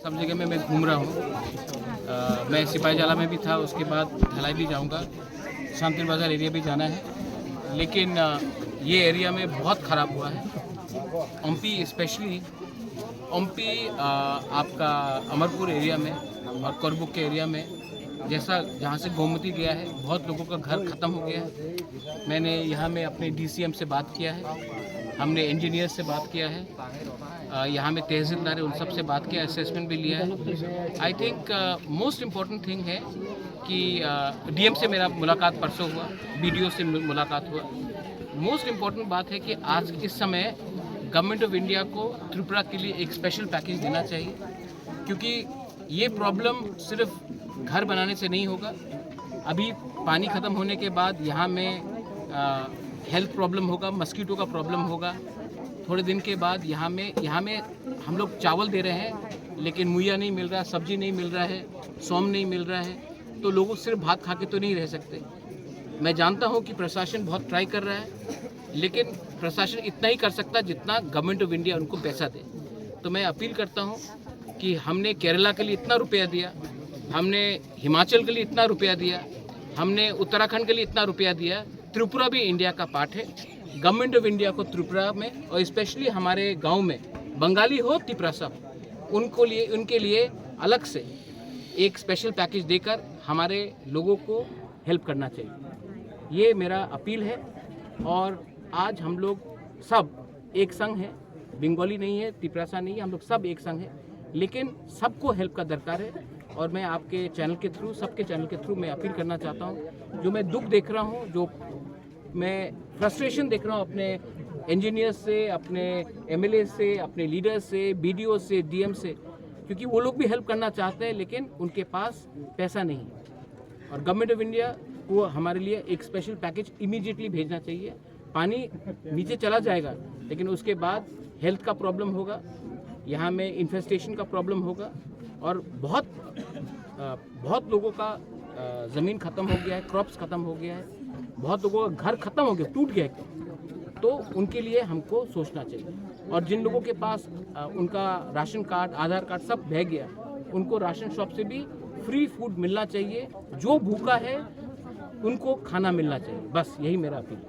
सब जगह में मैं घूम रहा हूँ। मैं सिपाही जाला में भी था, उसके बाद ढलाई भी जाऊँगा, शांति बाज़ार एरिया भी जाना है। लेकिन ये एरिया में बहुत ख़राब हुआ है। ओमपी स्पेशली ओमपी आपका अमरपुर एरिया में और करबुक के एरिया में जैसा जहाँ से गोमती गया है, बहुत लोगों का घर ख़त्म हो गया है। मैंने यहाँ में अपने डीसीएम से बात किया है, हमने इंजीनियर से बात किया है, यहाँ में तहसीलदार है उन सब से बात किया, असेसमेंट भी लिया है। I think most important thing है कि डीएम से मेरा मुलाकात परसों हुआ, बीडीओ से मुलाकात हुआ। मोस्ट इम्पॉर्टेंट बात है कि आज इस समय गवर्नमेंट ऑफ इंडिया को त्रिपुरा के लिए एक स्पेशल पैकेज देना चाहिए, क्योंकि ये प्रॉब्लम सिर्फ घर बनाने से नहीं होगा। अभी पानी ख़त्म होने के बाद यहाँ में हेल्थ प्रॉब्लम होगा, मस्कीटो का प्रॉब्लम होगा। थोड़े दिन के बाद यहाँ में हम लोग चावल दे रहे हैं, लेकिन मुहैया नहीं मिल रहा, सब्जी नहीं मिल रहा है, सोम नहीं मिल रहा है, तो लोग सिर्फ भात खा के तो नहीं रह सकते। मैं जानता हूँ कि प्रशासन बहुत ट्राई कर रहा है, लेकिन प्रशासन इतना ही कर सकता है जितना गवर्नमेंट ऑफ इंडिया उनको पैसा दे। तो मैं अपील करता हूँ कि हमने केरला के लिए इतना रुपया दिया, हमने हिमाचल के लिए इतना रुपया दिया, हमने उत्तराखंड के लिए इतना रुपया दिया, त्रिपुरा भी इंडिया का पार्ट है। गवर्नमेंट ऑफ इंडिया को त्रिपुरा में और स्पेशली हमारे गांव में बंगाली हो त्रिपुरा सब, उनके लिए अलग से एक स्पेशल पैकेज देकर हमारे लोगों को हेल्प करना चाहिए। ये मेरा अपील है। और आज हम लोग सब एक संग हैं, बंगाली नहीं है, त्रिपुरा नहीं है, हम लोग सब एक संग हैं, लेकिन सबको हेल्प का दरकार है। और मैं आपके चैनल के थ्रू, सबके चैनल के थ्रू मैं अपील करना चाहता हूँ, जो मैं दुख देख रहा हूँ, जो मैं फ्रस्ट्रेशन देख रहा हूँ अपने इंजीनियर्स से, अपने एमएलए से, अपने लीडर से, बीडीओ से, डीएम से, क्योंकि वो लोग भी हेल्प करना चाहते हैं, लेकिन उनके पास पैसा नहीं है। और गवर्नमेंट ऑफ इंडिया को हमारे लिए एक स्पेशल पैकेज इमीडिएटली भेजना चाहिए। पानी नीचे चला जाएगा, लेकिन उसके बाद हेल्थ का प्रॉब्लम होगा, यहाँ में इन्फेस्टेशन का प्रॉब्लम होगा, और बहुत लोगों का ज़मीन ख़त्म हो गया है, क्रॉप्स ख़त्म हो गया है, बहुत लोगों का घर ख़त्म हो गया, टूट गया है। तो उनके लिए हमको सोचना चाहिए। और जिन लोगों के पास उनका राशन कार्ड, आधार कार्ड सब बह गया, उनको राशन शॉप से भी फ्री फूड मिलना चाहिए। जो भूखा है उनको खाना मिलना चाहिए। बस यही मेरा अपील है।